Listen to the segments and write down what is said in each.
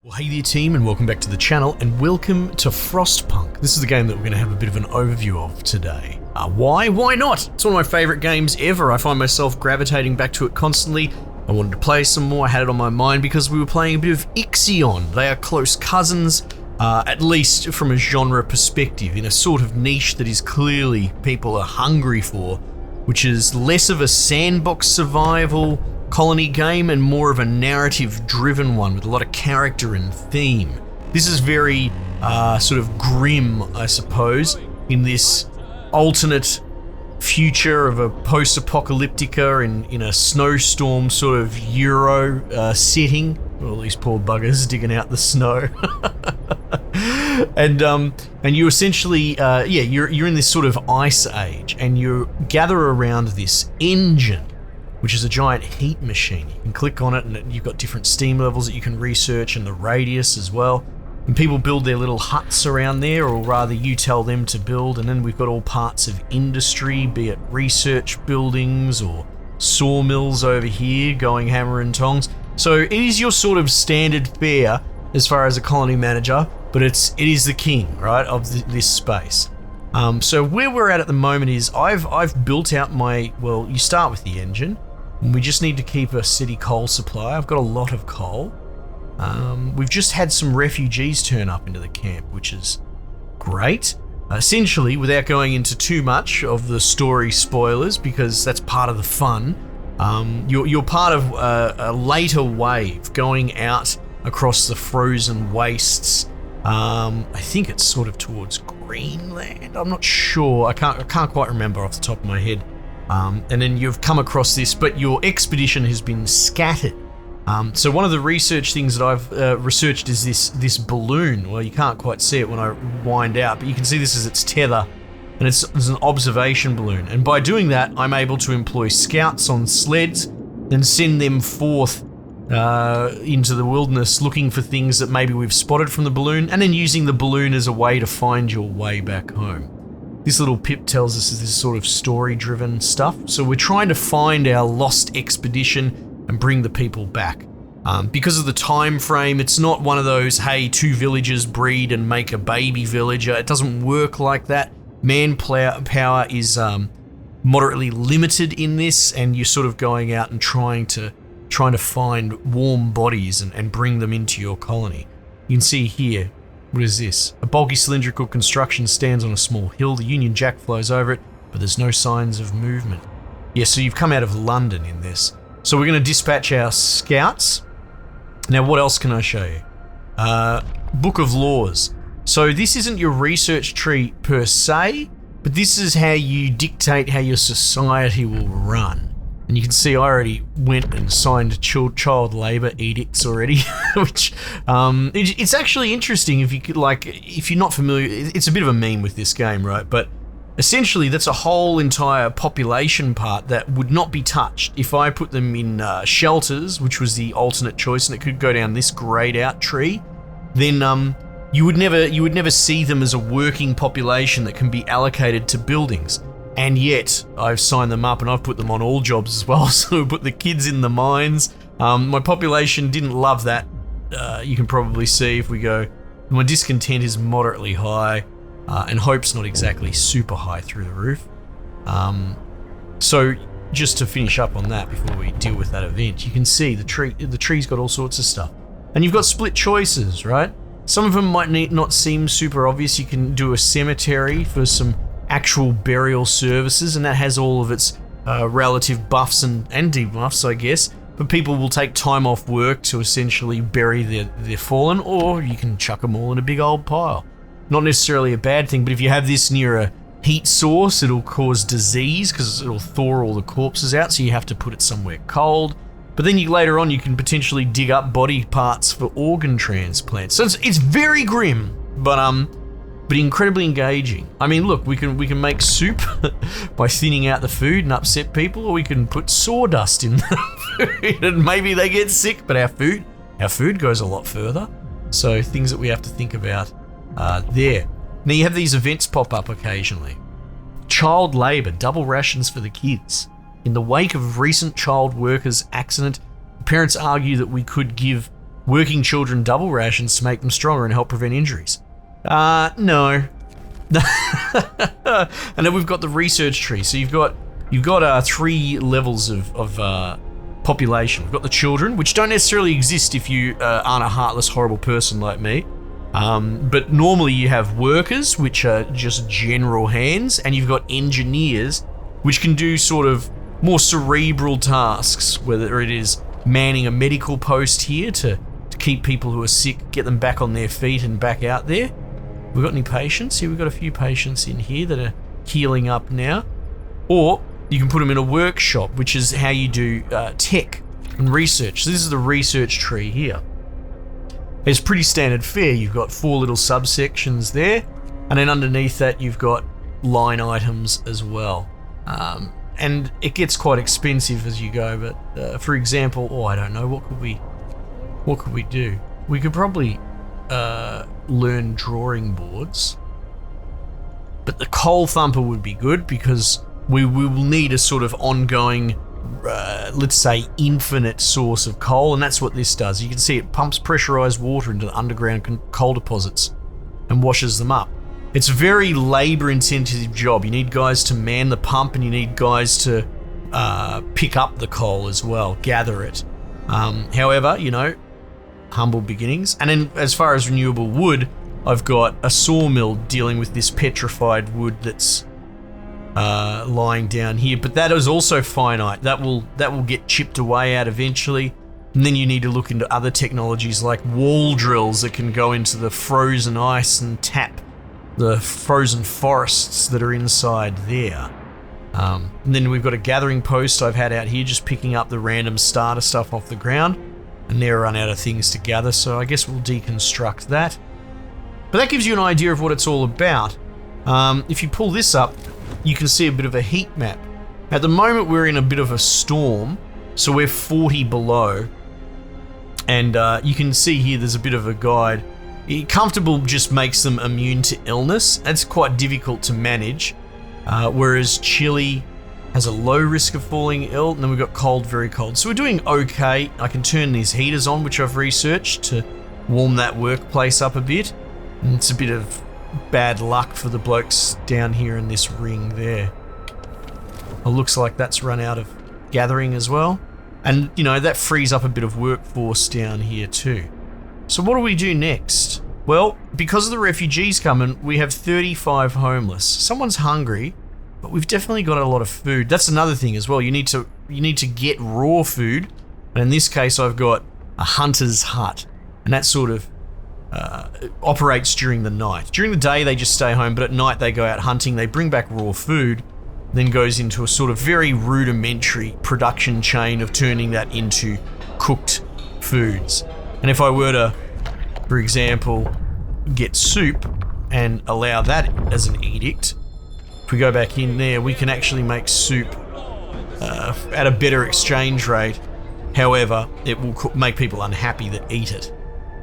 Well, hey there team, and welcome back to the channel, and welcome to Frostpunk. This is the game that we're going to have a bit of an overview of today. Why? Why not? It's one of my favourite games ever. I find myself gravitating back to it constantly. I wanted to play some more, I had it on my mind because we were playing a bit of Ixion. They are close cousins, at least from a genre perspective, in a sort of niche that is clearly people are hungry for, which is less of a sandbox survival colony game and more of a narrative-driven one with a lot of character and theme. This is very sort of grim, I suppose, in this alternate future of a post-apocalyptica in a snowstorm sort of Euro setting. All these poor buggers digging out the snow. and you essentially, you're in this sort of ice age, and you gather around this engine, which is a giant heat machine. You can click on it and you've got different steam levels that you can research, and the radius as well. And people build their little huts around there, or rather you tell them to build, and then we've got all parts of industry, be it research buildings or sawmills over here going hammer and tongs. So it is your sort of standard fare as far as a colony manager, but it is the king, right, of this space. So where we're at the moment is I've built out my, well, you start with the engine. We just need to keep a steady coal supply. I've got a lot of coal. We've just had some refugees turn up into the camp, which is great. Essentially, without going into too much of the story spoilers, because that's part of the fun, you're part of a later wave going out across the frozen wastes. I think it's sort of towards Greenland. I'm not sure. I can't quite remember off the top of my head. And then you've come across this, but your expedition has been scattered. So one of the research things that I've researched is this balloon. Well, you can't quite see it when I wind out, but you can see this is its tether, and it's an observation balloon. And by doing that, I'm able to employ scouts on sleds and send them forth into the wilderness looking for things that maybe we've spotted from the balloon, and then using the balloon as a way to find your way back home. This little pip tells us this sort of story-driven stuff. So we're trying to find our lost expedition and bring the people back. Because of the time frame, it's not one of those, hey, 2 villagers breed and make a baby villager. It doesn't work like that. Manpower is moderately limited in this, and you're sort of going out and trying to find warm bodies and bring them into your colony. You can see here, what is this? A bulky cylindrical construction stands on a small hill. The Union Jack flows over it, but there's no signs of movement. Yeah, so you've come out of London in this. So we're going to dispatch our scouts. Now, what else can I show you? Book of Laws. So this isn't your research tree per se, but this is how you dictate how your society will run. And you can see I already went and signed child labour edicts already, which it's actually interesting if you could, like, if you're not familiar, it's a bit of a meme with this game, right? But essentially that's a whole entire population part that would not be touched if I put them in shelters, which was the alternate choice, and it could go down this grayed out tree. Then you would never see them as a working population that can be allocated to buildings. And yet, I've signed them up and I've put them on all jobs as well. So we put the kids in the mines. My population didn't love that. You can probably see if we go, my discontent is moderately high, and hope's not exactly super high through the roof. So just to finish up on that before we deal with that event, you can see the tree's got all sorts of stuff. And you've got split choices, right? Some of them might not seem super obvious. You can do a cemetery for some actual burial services, and that has all of its relative buffs and debuffs, I guess. But people will take time off work to essentially bury their fallen, or you can chuck them all in a big old pile. Not necessarily a bad thing, but if you have this near a heat source, it'll cause disease because it'll thaw all the corpses out, so you have to put it somewhere cold. But then later on you can potentially dig up body parts for organ transplants. So it's very grim, but incredibly engaging. I mean, look, we can make soup by thinning out the food and upset people, or we can put sawdust in the food and maybe they get sick, but our food goes a lot further. So things that we have to think about there. Now you have these events pop up occasionally. Child labour, double rations for the kids. In the wake of recent child workers' accident, parents argue that we could give working children double rations to make them stronger and help prevent injuries. No. And then we've got the research tree. So you've got 3 levels of population. We've got the children, which don't necessarily exist if you aren't a heartless, horrible person like me. But normally you have workers, which are just general hands, and you've got engineers, which can do sort of more cerebral tasks, whether it is manning a medical post here to keep people who are sick, get them back on their feet and back out there. We've got any patients? Yeah, we've got a few patients in here that are healing up now. Or you can put them in a workshop, which is how you do tech and research. So this is the research tree here. It's pretty standard fare. You've got 4 little subsections there, and then underneath that you've got line items as well. And it gets quite expensive as you go, but for example, I don't know, what could we do? We could probably learn drawing boards, but the coal thumper would be good because we will need a sort of ongoing, let's say, infinite source of coal, and that's what this does. You can see it pumps pressurized water into the underground coal deposits and washes them up. It's a very labor-intensive job. You need guys to man the pump, and you need guys to pick up the coal as well, gather it. However, humble beginnings. And then as far as renewable wood, I've got a sawmill dealing with this petrified wood that's lying down here, but that is also finite. That will get chipped away at eventually. And then you need to look into other technologies like wall drills that can go into the frozen ice and tap the frozen forests that are inside there. And then we've got a gathering post I've had out here just picking up the random starter stuff off the ground, and they're run out of things to gather, so I guess we'll deconstruct that. But that gives you an idea of what it's all about. If you pull this up, you can see a bit of a heat map. At the moment we're in a bit of a storm, so we're 40 below, and you can see here there's a bit of a guide. Comfortable just makes them immune to illness. That's quite difficult to manage, whereas chilly has a low risk of falling ill, and then we've got cold, very cold. So we're doing okay. I can turn these heaters on, which I've researched, to warm that workplace up a bit. And it's a bit of bad luck for the blokes down here in this ring there. It looks like that's run out of gathering as well. And, that frees up a bit of workforce down here too. So what do we do next? Well, because of the refugees coming, we have 35 homeless. Someone's hungry, but we've definitely got a lot of food. That's another thing as well. You need to get raw food. And in this case, I've got a hunter's hut, and that sort of operates during the night. During the day, they just stay home, but at night they go out hunting. They bring back raw food, then goes into a sort of very rudimentary production chain of turning that into cooked foods. And if I were to, for example, get soup and allow that as an edict, if we go back in there, we can actually make soup at a better exchange rate. However, it will make people unhappy that eat it.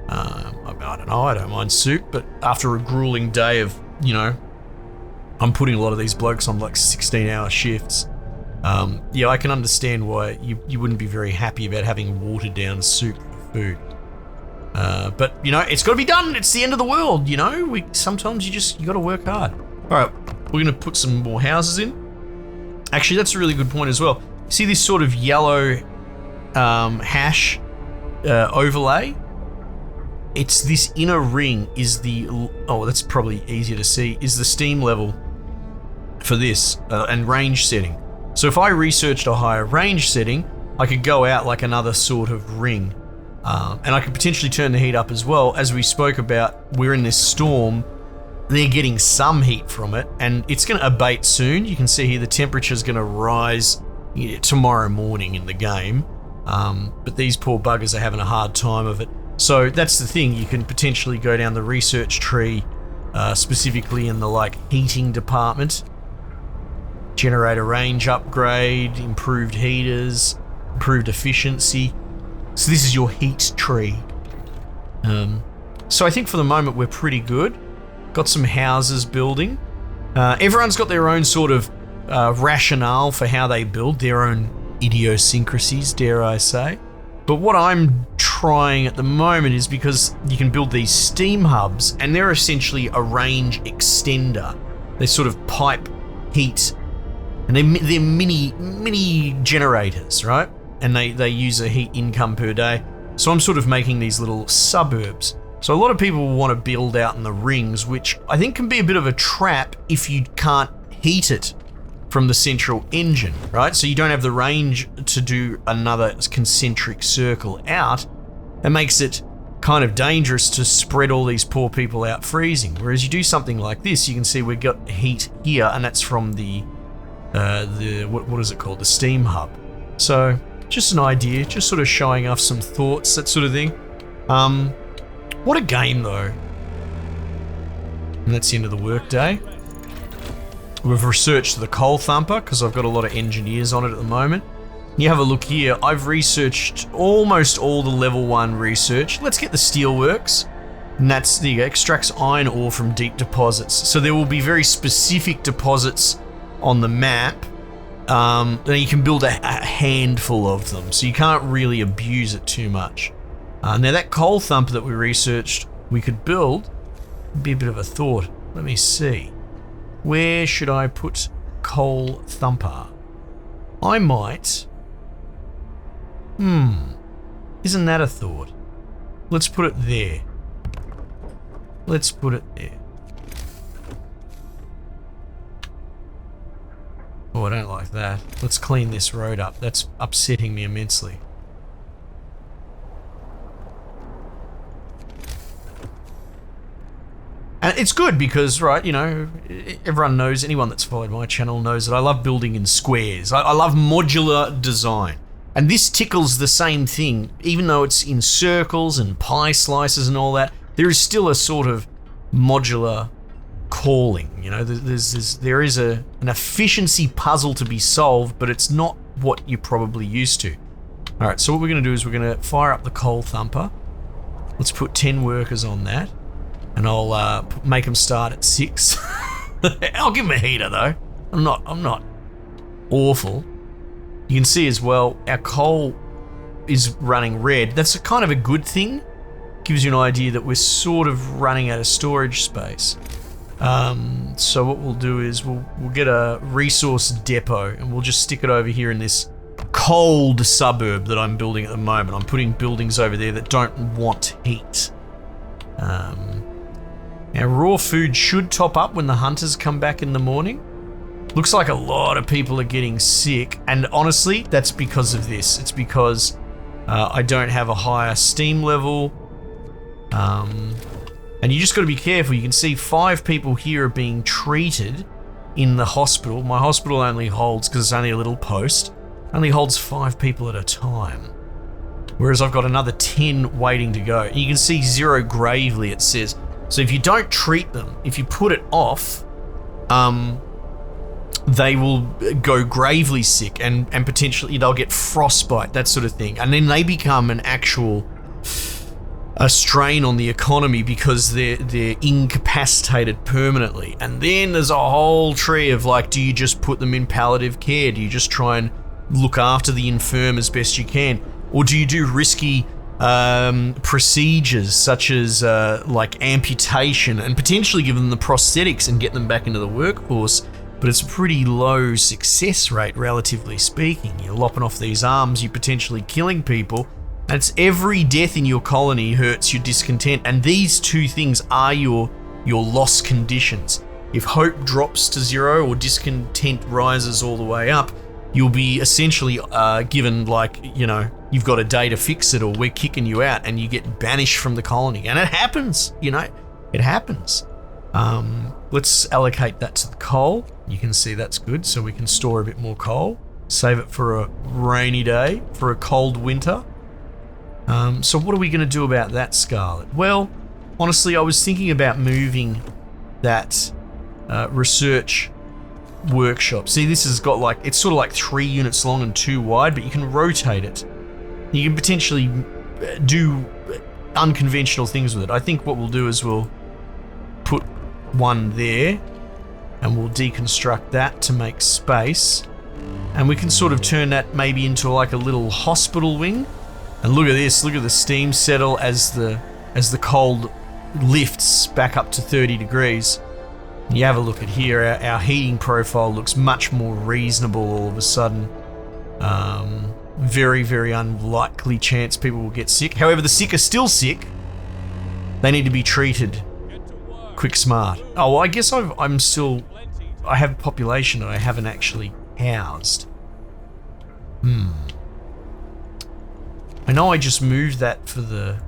I don't know, I don't mind soup, but after a grueling day of, I'm putting a lot of these blokes on like 16-hour shifts. I can understand why you wouldn't be very happy about having watered down soup for food. But it's got to be done. It's the end of the world. Sometimes you got to work hard. All right, we're going to put some more houses in. Actually, that's a really good point as well. See this sort of yellow hash overlay? It's this inner ring is that's probably easier to see, is the steam level for this and range setting. So if I researched a higher range setting, I could go out like another sort of ring. And I could potentially turn the heat up as well. As we spoke about, we're in this storm. They're getting some heat from it, and it's going to abate soon. You can see here the temperature's going to rise tomorrow morning in the game. But these poor buggers are having a hard time of it. So that's the thing. You can potentially go down the research tree, specifically in the heating department. Generator range upgrade, improved heaters, improved efficiency. So this is your heat tree. So I think for the moment we're pretty good. Got some houses building. Everyone's got their own sort of rationale for how they build, their own idiosyncrasies, dare I say. But what I'm trying at the moment is because you can build these steam hubs, and they're essentially a range extender. They sort of pipe heat, and they're mini generators, right? And they use a heat income per day. So I'm sort of making these little suburbs. So a lot of people want to build out in the rings, which I think can be a bit of a trap if you can't heat it from the central engine, right? So you don't have the range to do another concentric circle out. That makes it kind of dangerous to spread all these poor people out freezing. Whereas you do something like this, you can see we've got heat here, and that's from the what is it called? The steam hub. So just an idea, just sort of showing off some thoughts, that sort of thing. What a game though. And that's the end of the workday. We've researched the coal thumper because I've got a lot of engineers on it at the moment. You have a look here, I've researched almost all the level 1 research. Let's get the steelworks. And that's the extracts iron ore from deep deposits. So there will be very specific deposits on the map. Then you can build a handful of them, so you can't really abuse it too much. Now that coal thumper that we researched we could build would be a bit of a thought. Let me see. Where should I put coal thumper? I might... Isn't that a thought? Let's put it there. Let's put it there. Oh, I don't like that. Let's clean this road up. That's upsetting me immensely. And it's good because, right, you know, everyone knows, anyone that's followed my channel knows that I love building in squares. I love modular design. And this tickles the same thing, even though it's in circles and pie slices and all that, there is still a sort of modular calling. You know, there is an efficiency puzzle to be solved, but it's not what you're probably used to. All right, so what we're going to do is we're going to fire up the coal thumper. Let's put 10 workers on that, and I'll make them start at 6. I'll give them a heater though. I'm not awful. You can see as well, our coal is running red. That's kind of a good thing. Gives you an idea that we're sort of running out of storage space. So what we'll do is we'll get a resource depot, and we'll just stick it over here in this cold suburb that I'm building at the moment. I'm putting buildings over there that don't want heat. Now raw food should top up when the hunters come back in the morning. Looks like a lot of people are getting sick, and honestly, that's because of this. It's because I don't have a higher steam level. And you just got to be careful. You can see 5 people here are being treated in the hospital. My hospital only holds, because it's only a little post, only holds 5 people at a time. Whereas I've got another 10 waiting to go. And you can see 0 gravely, it says. So if you don't treat them, if you put it off, they will go gravely sick, and potentially they'll get frostbite, that sort of thing. And then they become an actual... a strain on the economy because they're incapacitated permanently. And then there's a whole tree of like, do you just put them in palliative care? Do you just try and look after the infirm as best you can? Or do you do risky procedures such as like amputation and potentially give them the prosthetics and get them back into the workforce? But it's a pretty low success rate, relatively speaking. You're lopping off these arms, you're potentially killing people. And it's every death in your colony hurts your discontent, and these 2 things are your loss conditions. If hope drops to 0 or discontent rises all the way up, you'll be essentially given, like, you know, you've got a day to fix it, or we're kicking you out, and you get banished from the colony. And it happens, you know, it happens. Let's allocate that to the coal. You can see that's good, so we can store a bit more coal, save it for a rainy day, for a cold winter. So what are we going to do about that, Scarlet? Well, honestly, I was thinking about moving that research workshop. See, this has got like, it's sort of like 3 units long and 2 wide, but you can rotate it. You can potentially do unconventional things with it. I think what we'll do is we'll put one there, and we'll deconstruct that to make space. And we can sort of turn that maybe into like a little hospital wing. And look at this, look at the steam settle as the cold lifts back up to 30 degrees. You have a look at here, our heating profile looks much more reasonable all of a sudden. Very, very unlikely chance people will get sick. However, the sick are still sick. They need to be treated quick smart. Oh, well, I guess I have a population that I haven't actually housed. I know I just moved that for the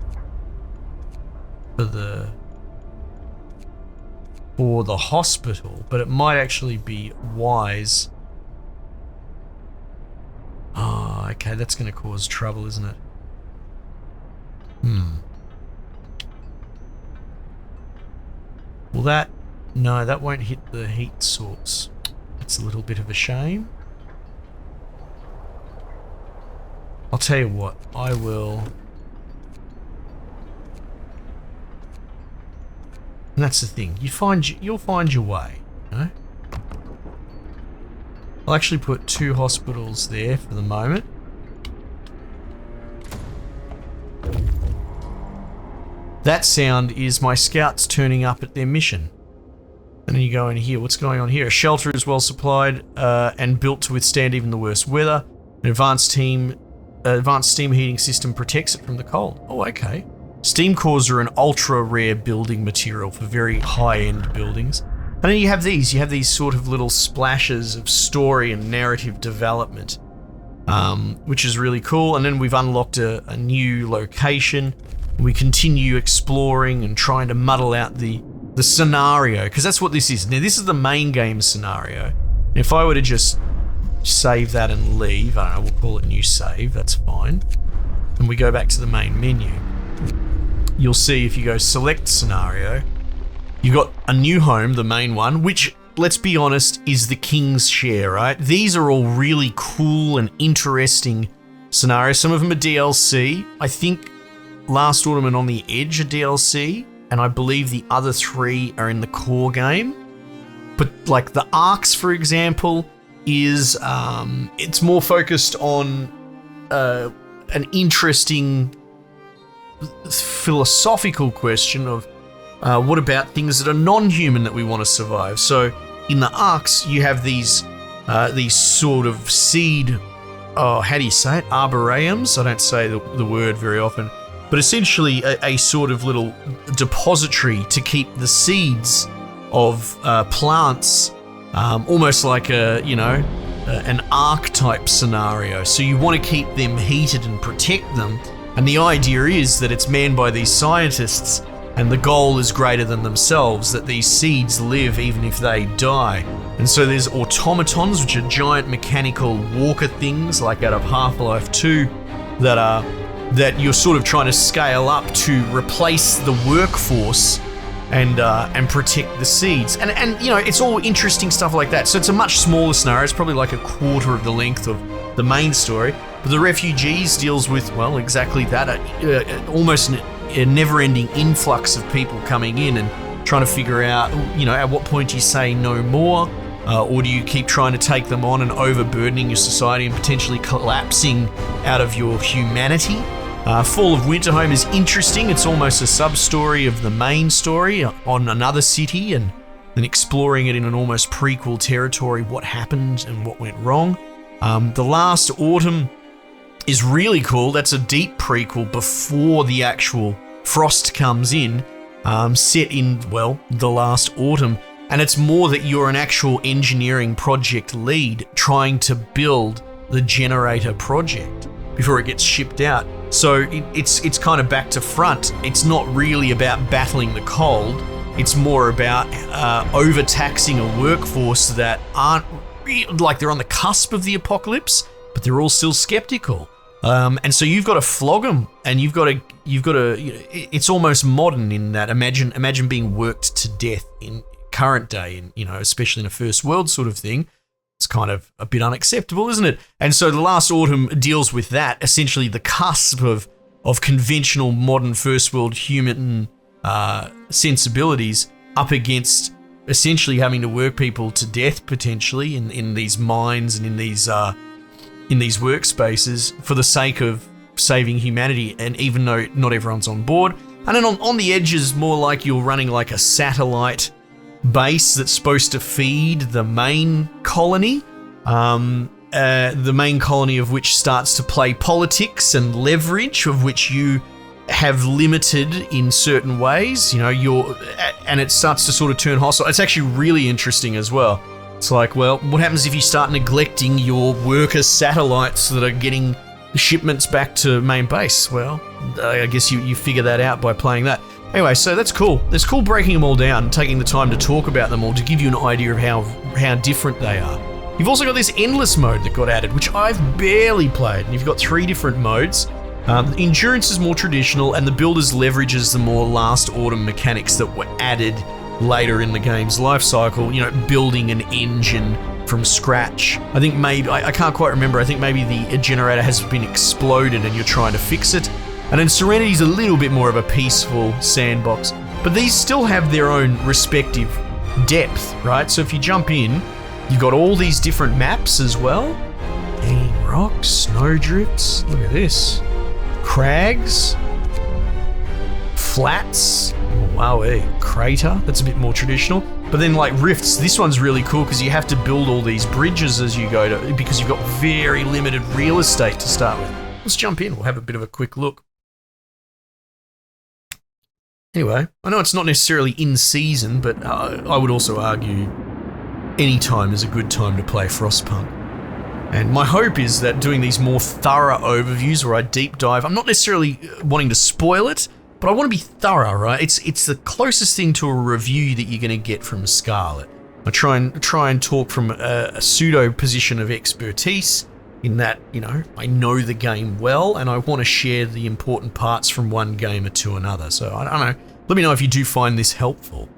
hospital, but it might actually be wise. Oh, okay, that's going to cause trouble, isn't it? Well, that won't hit the heat source. That's a little bit of a shame. I'll tell you what, I will... And that's the thing, you'll find your way, you know? I'll actually put 2 hospitals there for the moment. That sound is my scouts turning up at their mission. And then you go in here, what's going on here? A shelter is well supplied and built to withstand even the worst weather. An advanced steam heating system protects it from the cold. Oh, okay. Steam cores are an ultra rare building material for very high-end buildings. And then you have these sort of little splashes of story and narrative development, which is really cool. And then we've unlocked a new location. We continue exploring and trying to muddle out the scenario, because that's what this is. Now, this is the main game scenario. If I were to just save that and leave, I don't know, we'll call it new save, that's fine. And we go back to the main menu. You'll see if you go select scenario, you've got a new home, the main one, which, let's be honest, is the king's share, right? These are all really cool and interesting scenarios. Some of them are DLC. I think Last Autumn and On the Edge are DLC, and I believe the other 3 are in the core game. But like the Arcs, for example, is it's more focused on an interesting philosophical question of what about things that are non-human that we want to survive. So in the Arcs, you have these sort of seed, how do you say it? Arboreums? I don't say the word very often. But essentially a sort of little depository to keep the seeds of plants, almost like an arc-type scenario. So you want to keep them heated and protect them. And the idea is that it's manned by these scientists, and the goal is greater than themselves, that these seeds live even if they die. And so there's automatons, which are giant mechanical walker things, like out of Half-Life 2, that you're sort of trying to scale up to replace the workforce and protect the seeds. And it's all interesting stuff like that. So it's a much smaller scenario. It's probably like a quarter of the length of the main story. But the refugees deals with, well, exactly that. Almost a never-ending influx of people coming in and trying to figure out, at what point do you say no more? Or do you keep trying to take them on and overburdening your society and potentially collapsing out of your humanity? Fall of Winterhome is interesting. It's almost a sub-story of the main story on another city, and then exploring it in an almost prequel territory, what happened and what went wrong. The Last Autumn is really cool. That's a deep prequel before the actual Frost comes in, set in, well, the Last Autumn. And it's more that you're an actual engineering project lead trying to build the generator project before it gets shipped out. So it's kind of back to front. It's not really about battling the cold. It's more about overtaxing a workforce that aren't like they're on the cusp of the apocalypse, but they're all still skeptical. And so you've got to flog them, and you've got to. It's almost modern in that. Imagine being worked to death in current day, and especially in a first world sort of thing. It's kind of a bit unacceptable, isn't it? And so The Last Autumn deals with that, essentially the cusp of conventional modern first world human sensibilities up against essentially having to work people to death potentially in these mines and in these workspaces for the sake of saving humanity, and even though not everyone's on board. And then on the edges, more like you're running like a satellite base that's supposed to feed the main colony. The main colony of which starts to play politics and leverage, of which you have limited in certain ways, and it starts to sort of turn hostile. It's actually really interesting as well. It's like, well, what happens if you start neglecting your worker satellites that are getting shipments back to main base? Well, I guess you figure that out by playing that. Anyway, so that's cool. It's cool breaking them all down and taking the time to talk about them all to give you an idea of how different they are. You've also got this endless mode that got added, which I've barely played. And you've got 3 different modes. Endurance is more traditional, and the builders leverages the more last autumn mechanics that were added later in the game's life cycle. Building an engine from scratch. I think maybe, I can't quite remember, I think maybe the generator has been exploded and you're trying to fix it. And then Serenity's a little bit more of a peaceful sandbox. But these still have their own respective depth, right? So if you jump in, you've got all these different maps as well. Hanging rocks, snowdrifts, look at this. Crags, flats, wow, crater, that's a bit more traditional. But then like rifts, this one's really cool because you have to build all these bridges as you go to, because you've got very limited real estate to start with. Let's jump in, we'll have a bit of a quick look. Anyway, I know it's not necessarily in season, but I would also argue any time is a good time to play Frostpunk. And my hope is that doing these more thorough overviews where I deep dive, I'm not necessarily wanting to spoil it, but I want to be thorough, right? It's the closest thing to a review that you're going to get from Scarlet. I try and talk from a pseudo position of expertise in that, I know the game well and I want to share the important parts from one gamer to another. So I don't know. Let me know if you do find this helpful.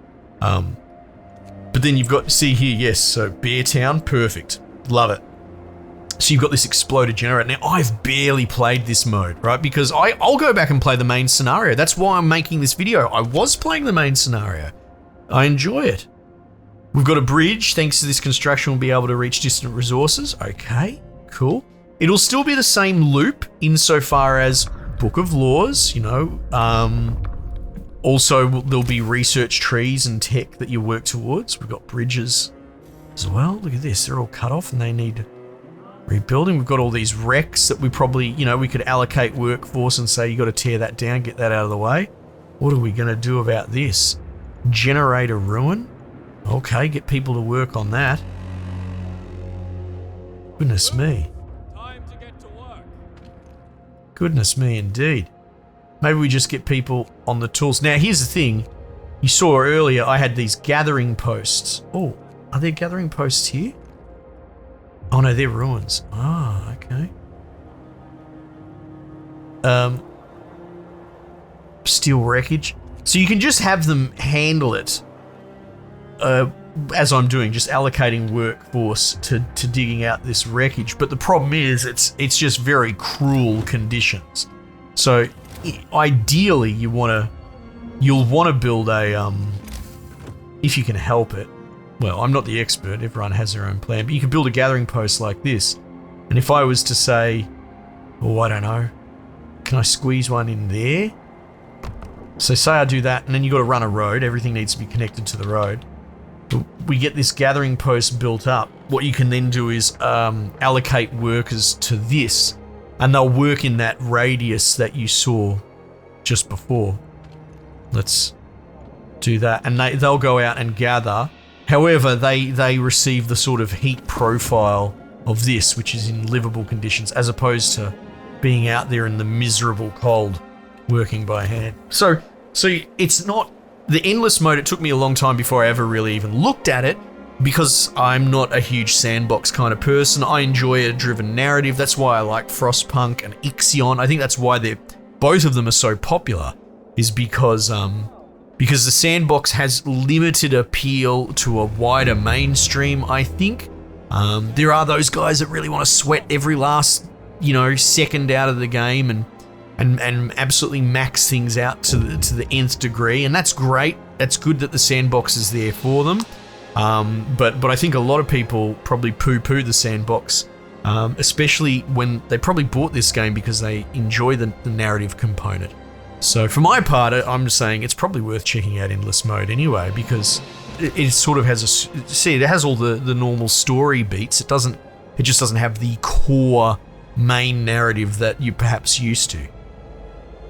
But then you've got, see here, yes, so Bear Town, perfect. Love it. So you've got this exploded generator. Now, I've barely played this mode, right? Because I'll go back and play the main scenario. That's why I'm making this video. I was playing the main scenario. I enjoy it. We've got a bridge. Thanks to this construction, we'll be able to reach distant resources. Okay, cool. It'll still be the same loop insofar as Book of Laws, also, there'll be research trees and tech that you work towards. We've got bridges as well. Look at this. They're all cut off and they need rebuilding. We've got all these wrecks that we probably, we could allocate workforce and say, you got to tear that down, get that out of the way. What are we going to do about this? Generator ruin? Okay, get people to work on that. Goodness me. Time to get to work. Goodness me indeed. Maybe we just get people on the tools. Now, here's the thing. You saw earlier I had these gathering posts. Oh, are there gathering posts here? Oh no, they're ruins. Ah, okay. Steel wreckage. So you can just have them handle it, as I'm doing, just allocating workforce to digging out this wreckage. But the problem is, it's just very cruel conditions. So ideally, you'll want to build a if you can help it. Well, I'm not the expert. Everyone has their own plan, but you can build a gathering post like this. And if I was to say, I don't know, can I squeeze one in there? So say I do that, and then you got to run a road. Everything needs to be connected to the road. We get this gathering post built up. What you can then do is allocate workers to this, and they'll work in that radius that you saw just before. Let's do that, and they'll go out and gather. However, they receive the sort of heat profile of this, which is in livable conditions, as opposed to being out there in the miserable cold, working by hand. So it's not the endless mode. It took me a long time before I ever really even looked at it, because I'm not a huge sandbox kind of person. I enjoy a driven narrative. That's why I like Frostpunk and Ixion. I think that's why both of them are so popular, is because the sandbox has limited appeal to a wider mainstream, I think. There are those guys that really want to sweat every last, second out of the game and absolutely max things out to the nth degree, and that's great. That's good that the sandbox is there for them. But I think a lot of people probably poo-poo the sandbox especially when they probably bought this game because they enjoy the narrative component. So for my part, I'm just saying it's probably worth checking out Endless Mode anyway, because it sort of has it has all the normal story beats. It just doesn't have the core main narrative that you perhaps used to.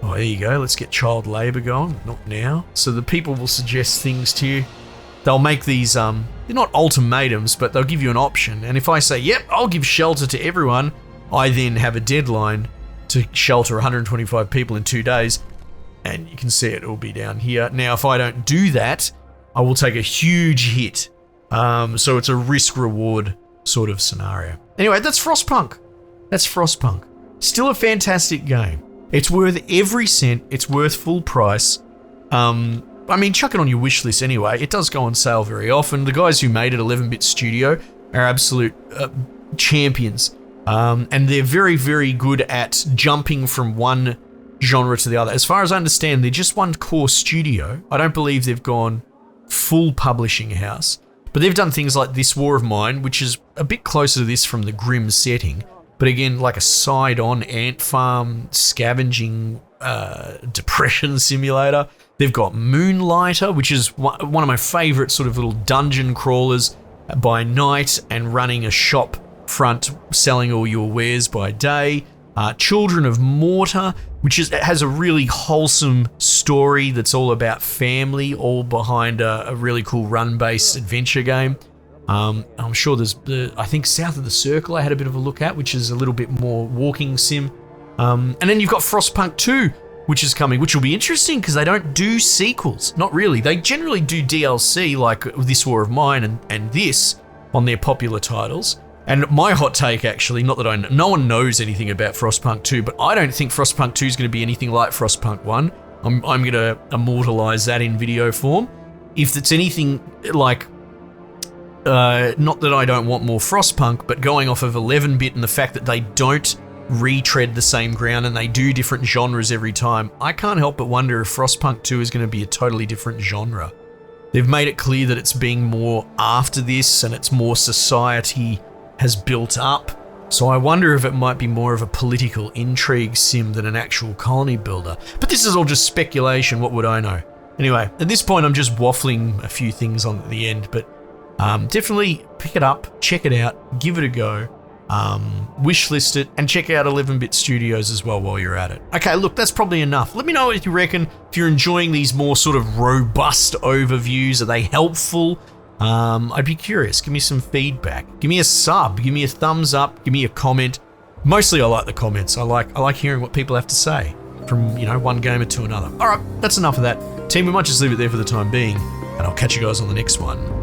Oh, there you go. Let's get child labour going. Not now. So the people will suggest things to you. They'll make these, they're not ultimatums, but they'll give you an option. And if I say, yep, I'll give shelter to everyone, I then have a deadline to shelter 125 people in 2 days. And you can see it will be down here. Now, if I don't do that, I will take a huge hit. So it's a risk-reward sort of scenario. Anyway, that's Frostpunk. Still a fantastic game. It's worth every cent. It's worth full price. I mean, chuck it on your wish list anyway. It does go on sale very often. The guys who made it, 11-Bit Studio, are absolute champions. And they're very, very good at jumping from one genre to the other. As far as I understand, they're just one core studio. I don't believe they've gone full publishing house. But they've done things like This War of Mine, which is a bit closer to this from the grim setting. But again, like a side-on ant farm, scavenging, depression simulator. They've got Moonlighter, which is one of my favourite sort of little dungeon crawlers by night and running a shop front, selling all your wares by day. Children of Mortar, which has a really wholesome story that's all about family, all behind a really cool run-based adventure game. I'm sure there's, I think South of the Circle I had a bit of a look at, which is a little bit more walking sim. And then you've got Frostpunk 2, which is coming, which will be interesting because they don't do sequels. Not really. They generally do DLC like This War of Mine and this on their popular titles. And my hot take, actually, not that no one knows anything about Frostpunk 2, but I don't think Frostpunk 2 is going to be anything like Frostpunk 1. I'm going to immortalize that in video form. If it's anything like, not that I don't want more Frostpunk, but going off of 11-bit and the fact that they don't retread the same ground and they do different genres every time, I can't help but wonder if Frostpunk 2 is going to be a totally different genre. They've made it clear that it's being more after this and it's more society has built up. So I wonder if it might be more of a political intrigue sim than an actual colony builder. But this is all just speculation, what would I know? Anyway, at this point I'm just waffling a few things on at the end, but definitely pick it up, check it out, give it a go, wishlist it, and check out 11-Bit Studios as well while you're at it. Okay, look, that's probably enough. Let me know what you reckon, if you're enjoying these more sort of robust overviews. Are they helpful? I'd be curious. Give me some feedback. Give me a sub. Give me a thumbs up. Give me a comment. Mostly I like the comments. I like hearing what people have to say from, one gamer to another. All right, that's enough of that. Team, we might just leave it there for the time being, and I'll catch you guys on the next one.